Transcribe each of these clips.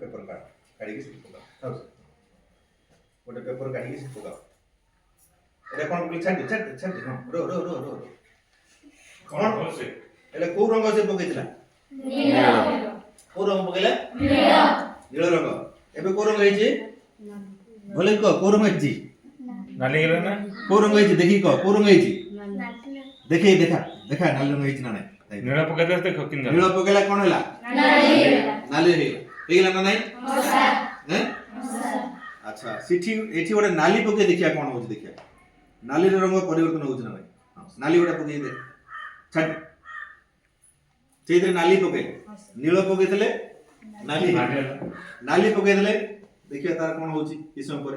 paper काढ़ी के पका गोटे पेपर काढ़ी के पका एटा कोन बोली छाड़ हां रो रो रो रो कोन से एले को रंग से पकैतिला नीला को रंग पकैला नीला रंग एबे को रंग ହେଇଛି बोले को रंग ହେଇଛି नाली गेलो ना को रंग ହେଇଛି देखि को रंग ହେଇଛି देखि देखा देखा नाली रंग ହେଇଛି ना नहीं नीला पका दे देखो किन नीला पकैला कोन होला नाली हेला ना नहीं हैं अच्छा सिठी एठी गोटे नाली पके देखिया कोन होछ देखिया नाली रंग परिवर्तन होछ ना भाई नाली गोटे पके दे छाड़ सेइते नाली पके नील पके देले नाली नाली पके देले देखिया तार कोन होछ ई समय पर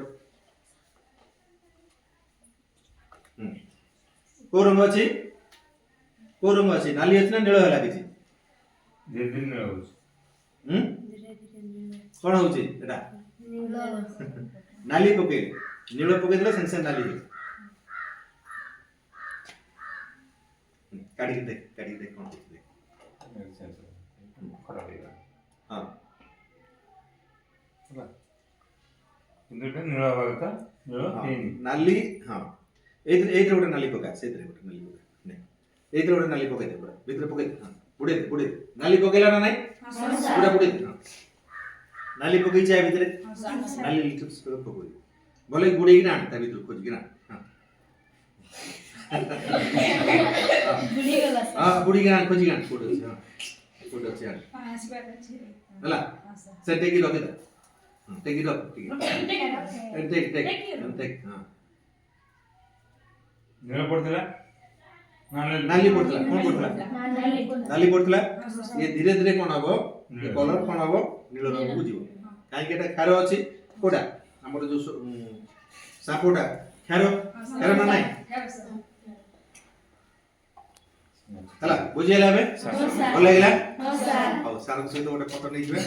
को रंग अछि नाली अछि ना नील होला किछि धीरे धीरे नीला होछ कोन होछ एटा नाली पके नील पके देले संग नाली काढ़ी दे कोन होछ देख खराब है हां इंद्र नीला वाला नीला तीन नाली हां एइते गोटे नाली पका सेइते गोटे नाली पका नै एइते गोटे नाली पके दे पूरा भीतर पके हां बुड़े नाली पकेला ना नहीं पूरा बुड़े हां नाली पकई जाय भीतर नाली लिटस कर पकई बोले बुड़े कि ना ता भीतर खोज कि ना बुड़ी गला हां बुड़ी कि ना खोज कि ना फोटो छै हला से टेकी रखे दा टेकी रख टेक हां नीला पड़तला नाली पड़तला कोन पड़तला नाली पड़तला ये धीरे धीरे कोन हबो ये कलर कोन हबो नील रंग को जीवो काई के एटा खारो अछि कोडा हमर जो सापोटा खारो ना नहीं हला बुझियला बे भल लागला हां सर हां सर को सहित गोटे फोटो नै जिवे